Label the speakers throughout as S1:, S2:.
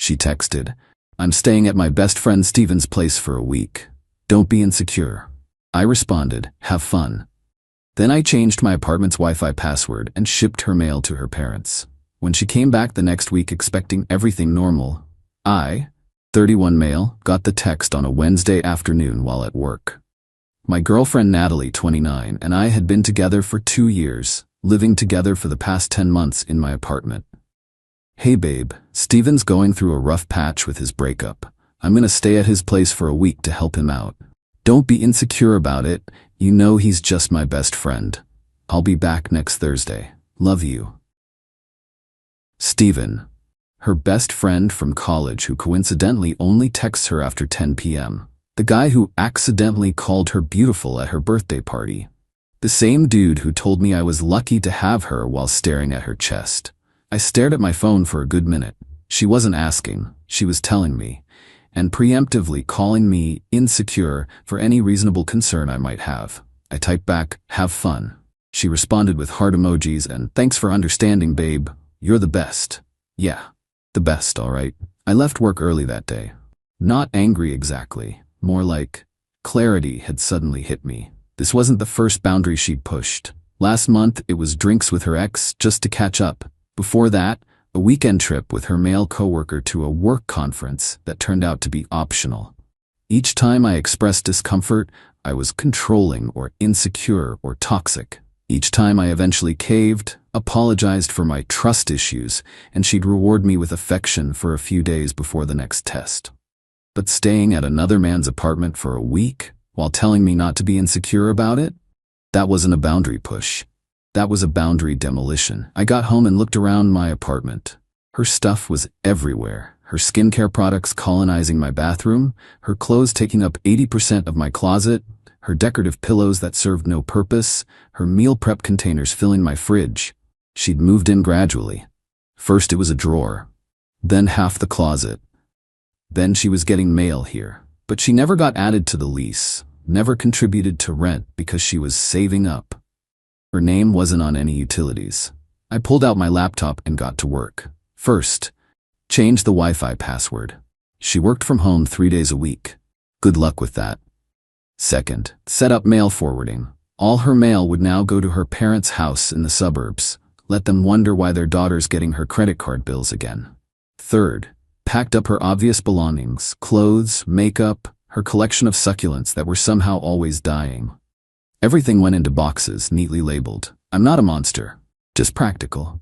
S1: She texted, "I'm staying at my best friend Steven's place for a week. Don't be insecure." I responded, "Have fun." Then I changed my apartment's Wi-Fi password and shipped her mail to her parents. When she came back the next week expecting everything normal, I, 31 male, got the text on a Wednesday afternoon while at work. My girlfriend Natalie, 29, and I had been together for 2 years, living together for the past 10 months in my apartment. "Hey babe, Steven's going through a rough patch with his breakup. I'm gonna stay at his place for a week to help him out. Don't be insecure about it, you know he's just my best friend. I'll be back next Thursday. Love you." Steven, her best friend from college who coincidentally only texts her after 10 p.m. The guy who accidentally called her beautiful at her birthday party. The same dude who told me I was lucky to have her while staring at her chest. I stared at my phone for a good minute. She wasn't asking, she was telling me, and preemptively calling me insecure for any reasonable concern I might have. I typed back, "Have fun." She responded with heart emojis and "Thanks for understanding, babe. You're the best." Yeah, the best, all right. I left work early that day. Not angry exactly, more like clarity had suddenly hit me. This wasn't the first boundary she'd pushed. Last month, it was drinks with her ex just to catch up. Before that, a weekend trip with her male coworker to a work conference that turned out to be optional. Each time I expressed discomfort, I was controlling or insecure or toxic. Each time I eventually caved, apologized for my trust issues, and she'd reward me with affection for a few days before the next test. But staying at another man's apartment for a week, while telling me not to be insecure about it? That wasn't a boundary push. That was a boundary demolition. I got home and looked around my apartment. Her stuff was everywhere. Her skincare products colonizing my bathroom, her clothes taking up 80% of my closet, her decorative pillows that served no purpose, her meal prep containers filling my fridge. She'd moved in gradually. First it was a drawer, then half the closet. Then she was getting mail here. But she never got added to the lease, never contributed to rent because she was saving up. Her name wasn't on any utilities. I pulled out my laptop and got to work. First, change the Wi-Fi password. She worked from home 3 days a week. Good luck with that. Second, set up mail forwarding. All her mail would now go to her parents' house in the suburbs. Let them wonder why their daughter's getting her credit card bills again. Third, packed up her obvious belongings, clothes, makeup, her collection of succulents that were somehow always dying. Everything went into boxes, neatly labeled. I'm not a monster, just practical.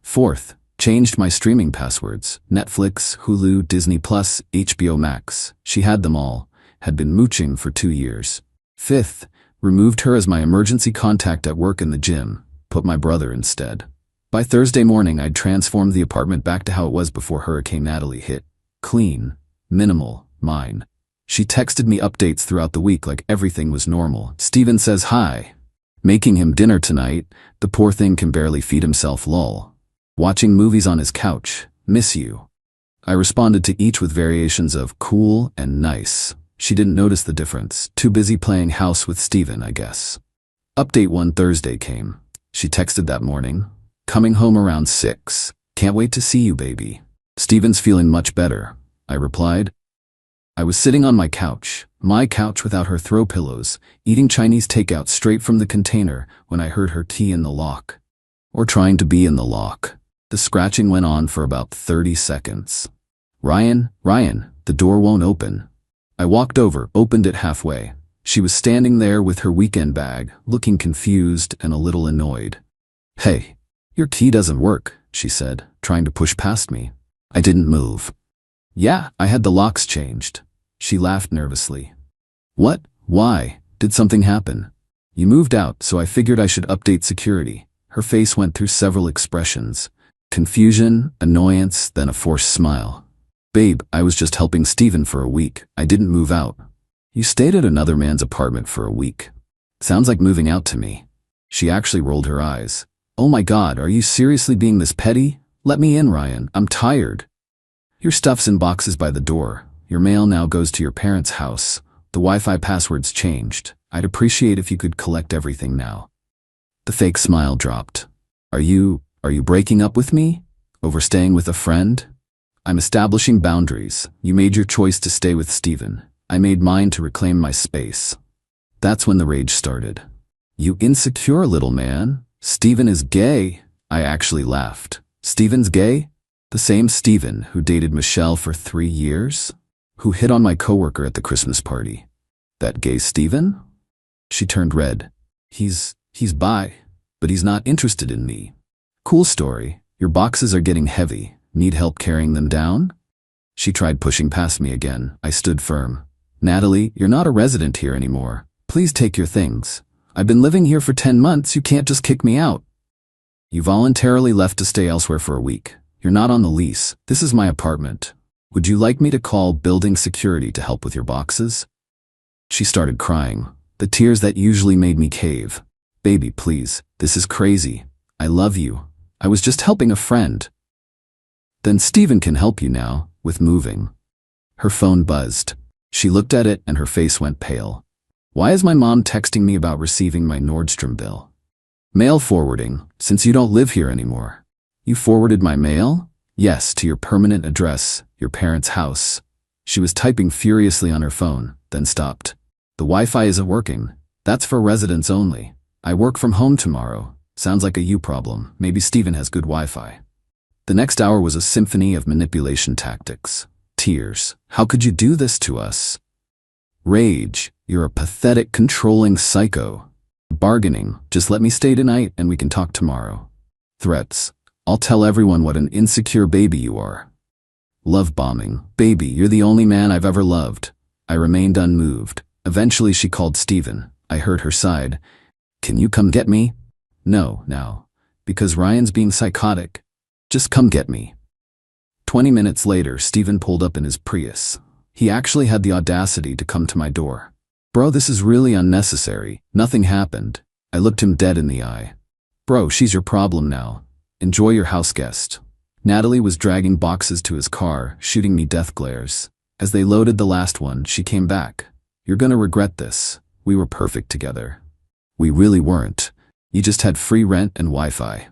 S1: Fourth, changed my streaming passwords. Netflix, Hulu, Disney+, HBO Max. She had them all, had been mooching for 2 years. Fifth, removed her as my emergency contact at work and the gym, put my brother instead. By Thursday morning, I'd transformed the apartment back to how it was before Hurricane Natalie hit. Clean, minimal, mine. She texted me updates throughout the week like everything was normal. "Steven says hi. Making him dinner tonight. The poor thing can barely feed himself, lol. Watching movies on his couch. Miss you." I responded to each with variations of cool and nice. She didn't notice the difference. Too busy playing house with Steven, I guess. Update 1 Thursday came. She texted that morning. "Coming home around 6. Can't wait to see you, baby. Steven's feeling much better," I replied. I was sitting on my couch without her throw pillows, eating Chinese takeout straight from the container when I heard her key in the lock. Or trying to be in the lock. The scratching went on for about 30 seconds. Ryan, the door won't open." I walked over, opened it halfway. She was standing there with her weekend bag, looking confused and a little annoyed. "Hey, your key doesn't work," she said, trying to push past me. I didn't move. "Yeah, I had the locks changed." She laughed nervously. "What? Why? Did something happen?" "You moved out, so I figured I should update security." Her face went through several expressions. Confusion, annoyance, then a forced smile. "Babe, I was just helping Steven for a week. I didn't move out." "You stayed at another man's apartment for a week. Sounds like moving out to me." She actually rolled her eyes. "Oh my God, are you seriously being this petty? Let me in, Ryan. I'm tired." "Your stuff's in boxes by the door. Your mail now goes to your parents' house. The Wi-Fi password's changed. I'd appreciate if you could collect everything now." The fake smile dropped. Are you breaking up with me? Over staying with a friend? I'm establishing boundaries. You made your choice to stay with Steven. I made mine to reclaim my space. That's when the rage started. You insecure little man. Steven is gay. I actually laughed. Steven's gay? The same Steven who dated Michelle for 3 years? Who hit on my coworker at the Christmas party? That gay Steven? She turned red. He's bi, but he's not interested in me. Cool story. Your boxes are getting heavy. Need help carrying them down? She tried pushing past me again. I stood firm. Natalie, you're not a resident here anymore. Please take your things. I've been living here for 10 months. You can't just kick me out. You voluntarily left to stay elsewhere for a week. You're not on the lease. This is my apartment. Would you like me to call building security to help with your boxes? She started crying, the tears that usually made me cave. Baby, please, this is crazy. I love you. I was just helping a friend. Then Steven can help you now, with moving. Her phone buzzed. She looked at it and her face went pale. Why is my mom texting me about receiving my Nordstrom bill? Mail forwarding, since you don't live here anymore. You forwarded my mail? Yes, to your permanent address, your parents' house. She was typing furiously on her phone, then stopped. The Wi-Fi isn't working. That's for residents only. I work from home tomorrow. Sounds like a you problem. Maybe Steven has good Wi-Fi. The next hour was a symphony of manipulation tactics. Tears. How could you do this to us? Rage. You're a pathetic, controlling psycho. Bargaining. Just let me stay tonight and we can talk tomorrow. Threats. I'll tell everyone what an insecure baby you are. Love bombing. Baby, you're the only man I've ever loved. I remained unmoved. Eventually she called Steven. I heard her sigh. Can you come get me? No, now. Because Ryan's being psychotic. Just come get me. 20 minutes later, Steven pulled up in his Prius. He actually had the audacity to come to my door. Bro, this is really unnecessary. Nothing happened. I looked him dead in the eye. Bro, she's your problem now. Enjoy your house guest. Natalie was dragging boxes to his car, shooting me death glares. As they loaded the last one, she came back. You're gonna regret this. We were perfect together. We really weren't. You just had free rent and Wi-Fi.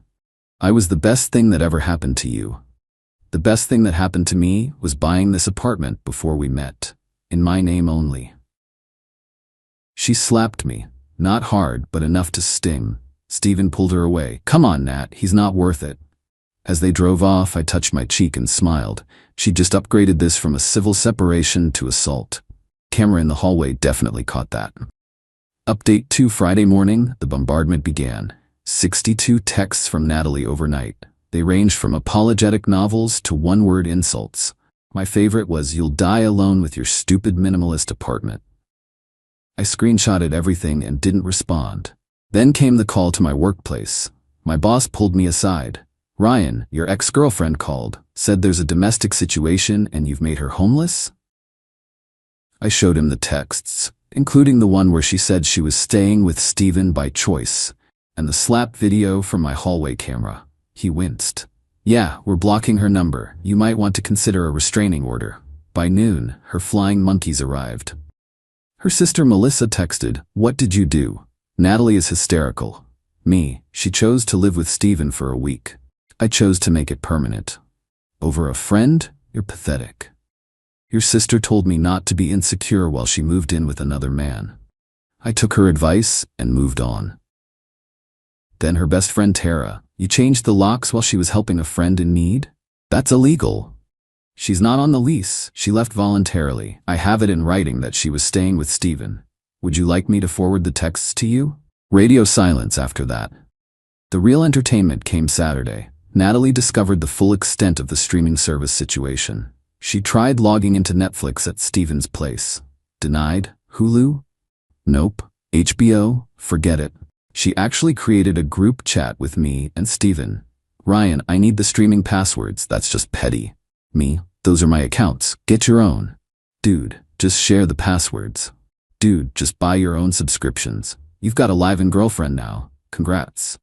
S1: I was the best thing that ever happened to you. The best thing that happened to me was buying this apartment before we met. In my name only. She slapped me. Not hard, but enough to sting. Steven pulled her away. Come on, Nat, he's not worth it. As they drove off, I touched my cheek and smiled. She just upgraded this from a civil separation to assault. Camera in the hallway definitely caught that. Update 2 Friday morning, the bombardment began. 62 texts from Natalie overnight. They ranged from apologetic novels to one-word insults. My favorite was, "You'll die alone with your stupid minimalist apartment." I screenshotted everything and didn't respond. Then came the call to my workplace. My boss pulled me aside. Ryan, your ex-girlfriend called, said there's a domestic situation and you've made her homeless? I showed him the texts, including the one where she said she was staying with Steven by choice, and the slap video from my hallway camera. He winced. Yeah, we're blocking her number. You might want to consider a restraining order. By noon, her flying monkeys arrived. Her sister Melissa texted, "What did you do?" Natalie is hysterical. Me, she chose to live with Steven for a week. I chose to make it permanent. Over a friend? You're pathetic. Your sister told me not to be insecure while she moved in with another man. I took her advice and moved on. Then her best friend Tara, you changed the locks while she was helping a friend in need? That's illegal. She's not on the lease. She left voluntarily. I have it in writing that she was staying with Steven. Would you like me to forward the texts to you? Radio silence after that. The real entertainment came Saturday. Natalie discovered the full extent of the streaming service situation. She tried logging into Netflix at Steven's place. Denied. Hulu? Nope. HBO? Forget it. She actually created a group chat with me and Steven. Ryan, I need the streaming passwords. That's just petty. Me, those are my accounts. Get your own. Dude, just share the passwords. Dude, just buy your own subscriptions. You've got a live-in girlfriend now. Congrats.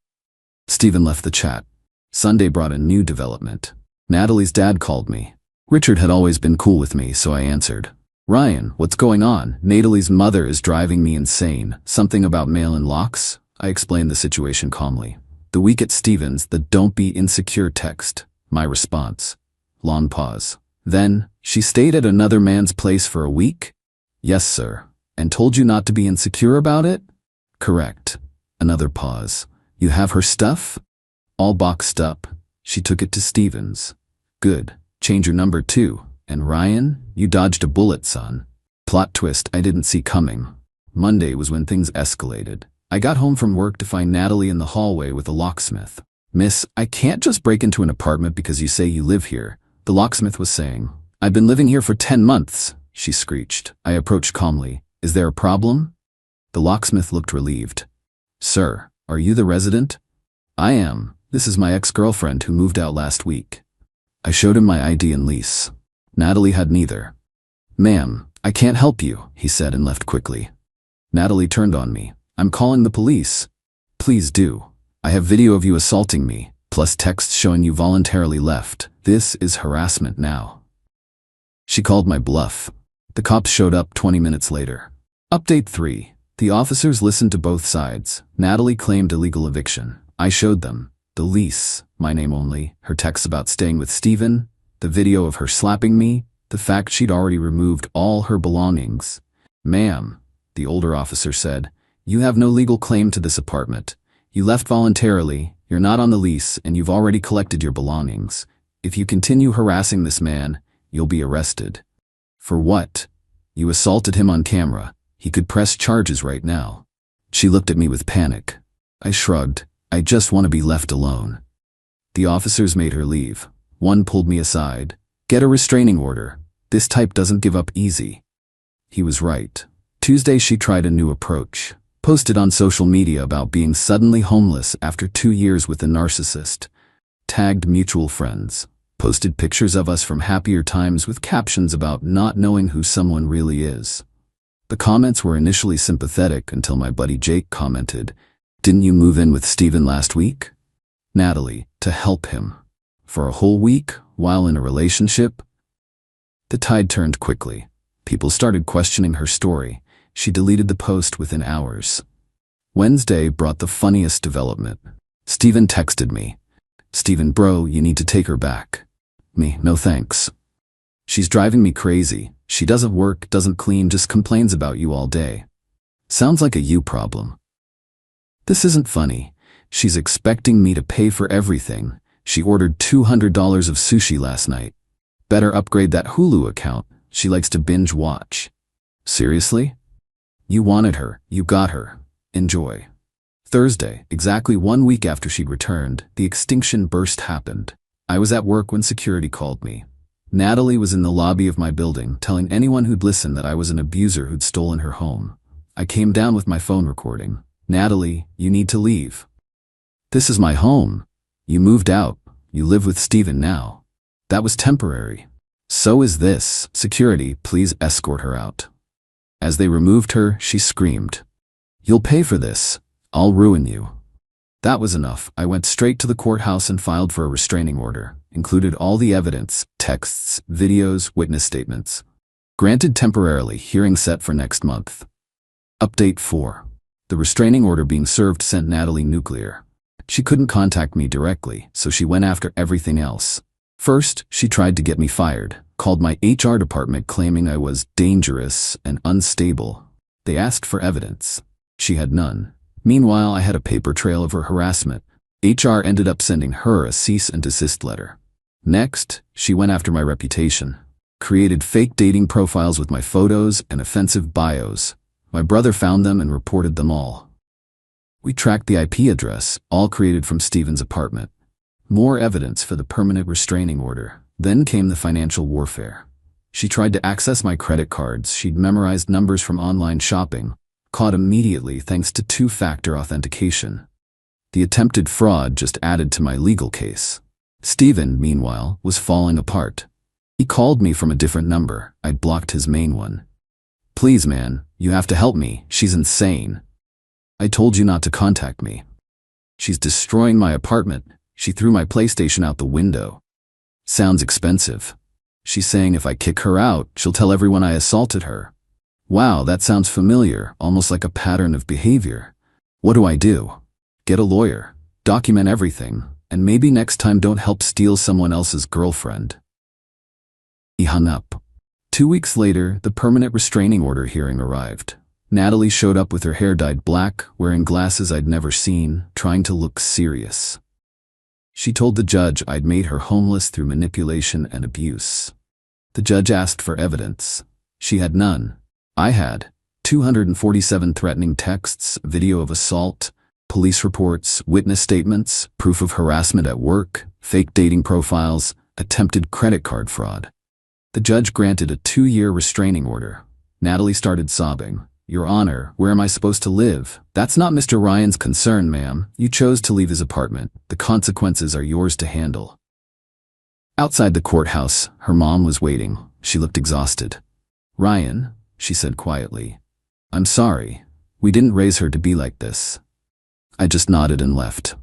S1: Steven left the chat. Sunday brought a new development. Natalie's dad called me. Richard had always been cool with me, so I answered. Ryan, what's going on? Natalie's mother is driving me insane. Something about mail-in locks? I explained the situation calmly. The week at Steven's, the "don't be insecure" text. My response. Long pause. Then, she stayed at another man's place for a week? Yes, sir. And told you not to be insecure about it? Correct. Another pause. You have her stuff? All boxed up. She took it to Stevens. Good. Change your number too. And Ryan, you dodged a bullet, son. Plot twist I didn't see coming. Monday was when things escalated. I got home from work to find Natalie in the hallway with a locksmith. Miss, I can't just break into an apartment because you say you live here, the locksmith was saying. I've been living here for 10 months, she screeched. I approached calmly. Is there a problem? The locksmith looked relieved. Sir, are you the resident? I am. This is my ex-girlfriend who moved out last week. I showed him my ID and lease. Natalie had neither. Ma'am, I can't help you, he said and left quickly. Natalie turned on me. I'm calling the police. Please do. I have video of you assaulting me, plus texts showing you voluntarily left. This is harassment now. She called my bluff. The cops showed up 20 minutes later. Update 3. The officers listened to both sides. Natalie claimed illegal eviction. I showed them the lease, my name only, her texts about staying with Steven, the video of her slapping me, the fact she'd already removed all her belongings. Ma'am, the older officer said, you have no legal claim to this apartment. You left voluntarily, you're not on the lease, and you've already collected your belongings. If you continue harassing this man, you'll be arrested. For what? You assaulted him on camera. He could press charges right now. She looked at me with panic. I shrugged. I just want to be left alone. The officers made her leave. One pulled me aside. Get a restraining order. This type doesn't give up easy. He was right. Tuesday she tried a new approach. Posted on social media about being suddenly homeless after 2 years with a narcissist. Tagged mutual friends. Posted pictures of us from happier times with captions about not knowing who someone really is. The comments were initially sympathetic until my buddy Jake commented, "Didn't you move in with Steven last week?" Natalie, to help him. For a whole week, while in a relationship? The tide turned quickly. People started questioning her story. She deleted the post within hours. Wednesday brought the funniest development. Steven texted me. "Steven, bro, you need to take her back." Me, "No thanks. She's driving me crazy. She doesn't work, doesn't clean, just complains about you all day." Sounds like a you problem. This isn't funny. She's expecting me to pay for everything. She ordered $200 of sushi last night. Better upgrade that Hulu account. She likes to binge watch. Seriously? You wanted her. You got her. Enjoy. Thursday, exactly 1 week after she'd returned, the extinction burst happened. I was at work when security called me. Natalie was in the lobby of my building, telling anyone who'd listen that I was an abuser who'd stolen her home. I came down with my phone recording. "Natalie, you need to leave. This is my home. You moved out. You live with Steven now. That was temporary. So is this. Security, please escort her out." As they removed her, she screamed, "You'll pay for this. I'll ruin you." That was enough. I went straight to the courthouse and filed for a restraining order. Included all the evidence, texts, videos, witness statements. Granted temporarily, hearing set for next month. Update 4. The restraining order being served sent Natalie nuclear. She couldn't contact me directly, so she went after everything else. First, she tried to get me fired, called my HR department claiming I was dangerous and unstable. They asked for evidence. She had none. Meanwhile, I had a paper trail of her harassment. HR ended up sending her a cease and desist letter. Next, she went after my reputation. Created fake dating profiles with my photos and offensive bios. My brother found them and reported them all. We tracked the IP address, all created from Steven's apartment. More evidence for the permanent restraining order. Then came the financial warfare. She tried to access my credit cards. She'd memorized numbers from online shopping. Caught immediately thanks to two-factor authentication. The attempted fraud just added to my legal case. Steven, meanwhile, was falling apart. He called me from a different number. I'd blocked his main one. "Please, man, you have to help me. She's insane. I told you not to contact me. She's destroying my apartment. She threw my PlayStation out the window. Sounds expensive. She's saying if I kick her out, she'll tell everyone I assaulted her. Wow, that sounds familiar, almost like a pattern of behavior. What do I do? Get a lawyer, document everything, and maybe next time don't help steal someone else's girlfriend." He hung up. 2 weeks later, the permanent restraining order hearing arrived. Natalie showed up with her hair dyed black, wearing glasses I'd never seen, trying to look serious. She told the judge I'd made her homeless through manipulation and abuse. The judge asked for evidence. She had none. I had 247 threatening texts, video of assault, police reports, witness statements, proof of harassment at work, fake dating profiles, attempted credit card fraud. The judge granted a 2-year restraining order. Natalie started sobbing. "Your Honor, where am I supposed to live? That's not Mr. Ryan's concern, ma'am. You chose to leave his apartment. The consequences are yours to handle." Outside the courthouse, her mom was waiting. She looked exhausted. "Ryan," she said quietly, "I'm sorry. We didn't raise her to be like this." I just nodded and left.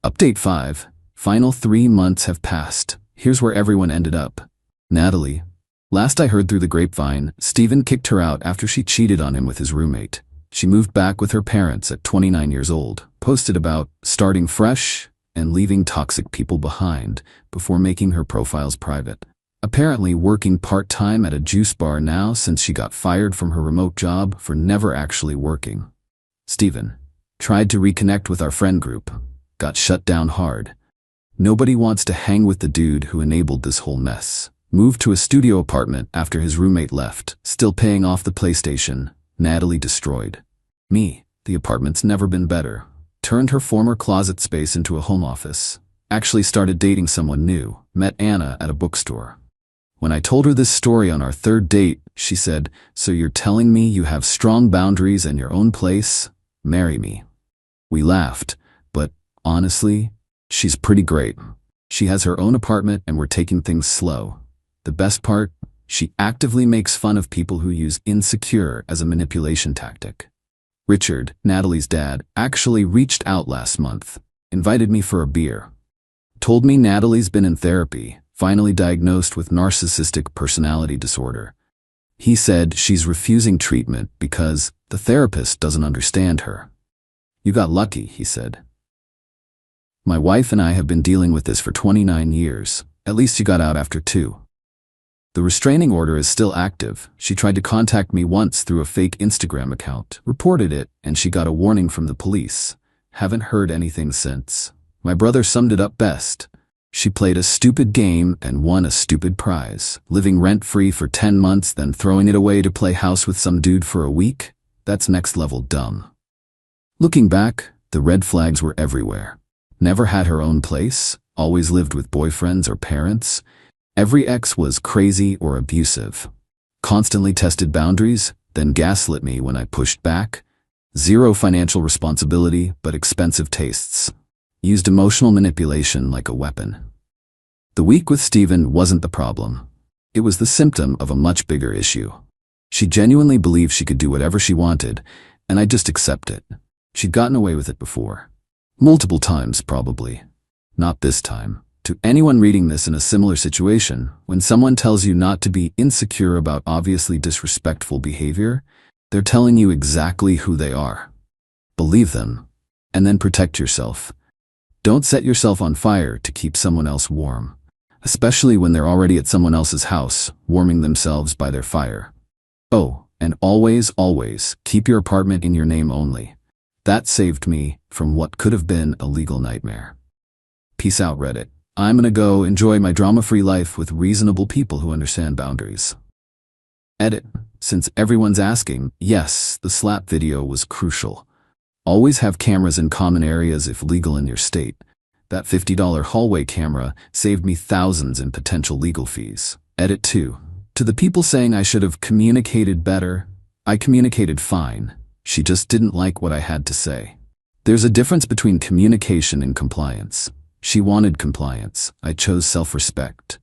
S1: Update 5. Final 3 months have passed. Here's where everyone ended up. Natalie. Last I heard through the grapevine, Steven kicked her out after she cheated on him with his roommate. She moved back with her parents at 29 years old, posted about starting fresh and leaving toxic people behind before making her profiles private. Apparently working part-time at a juice bar now since she got fired from her remote job for never actually working. Steven. Tried to reconnect with our friend group. Got shut down hard. Nobody wants to hang with the dude who enabled this whole mess. Moved to a studio apartment after his roommate left, still paying off the PlayStation. Natalie destroyed. Me. The apartment's never been better. Turned her former closet space into a home office. Actually started dating someone new. Met Anna at a bookstore. When I told her this story on our 3rd date, she said, "So you're telling me you have strong boundaries and your own place? Marry me." We laughed, but honestly, she's pretty great. She has her own apartment and we're taking things slow. The best part, she actively makes fun of people who use insecure as a manipulation tactic. Richard, Natalie's dad, actually reached out last month, invited me for a beer. Told me Natalie's been in therapy, finally diagnosed with narcissistic personality disorder. He said she's refusing treatment because the therapist doesn't understand her. "You got lucky," he said. "My wife and I have been dealing with this for 29 years. At least you got out after 2. The restraining order is still active. She tried to contact me once through a fake Instagram account, reported it, and she got a warning from the police. Haven't heard anything since. My brother summed it up best. She played a stupid game and won a stupid prize. Living rent-free for 10 months, then throwing it away to play house with some dude for a week? That's next-level dumb." Looking back, the red flags were everywhere. Never had her own place, always lived with boyfriends or parents. Every ex was crazy or abusive. Constantly tested boundaries, then gaslit me when I pushed back. Zero financial responsibility, but expensive tastes. Used emotional manipulation like a weapon. The week with Steven wasn't the problem. It was the symptom of a much bigger issue. She genuinely believed she could do whatever she wanted, and I just accept it. She'd gotten away with it before. Multiple times, probably. Not this time. To anyone reading this in a similar situation, when someone tells you not to be insecure about obviously disrespectful behavior, they're telling you exactly who they are. Believe them, and then protect yourself. Don't set yourself on fire to keep someone else warm, especially when they're already at someone else's house, warming themselves by their fire. Oh, and always, always, keep your apartment in your name only. That saved me from what could have been a legal nightmare. Peace out, Reddit. I'm gonna go enjoy my drama-free life with reasonable people who understand boundaries. Edit. Since everyone's asking, yes, the slap video was crucial. Always have cameras in common areas if legal in your state. That $50 hallway camera saved me thousands in potential legal fees. Edit 2. To the people saying I should have communicated better, I communicated fine. She just didn't like what I had to say. There's a difference between communication and compliance. She wanted compliance. I chose self-respect.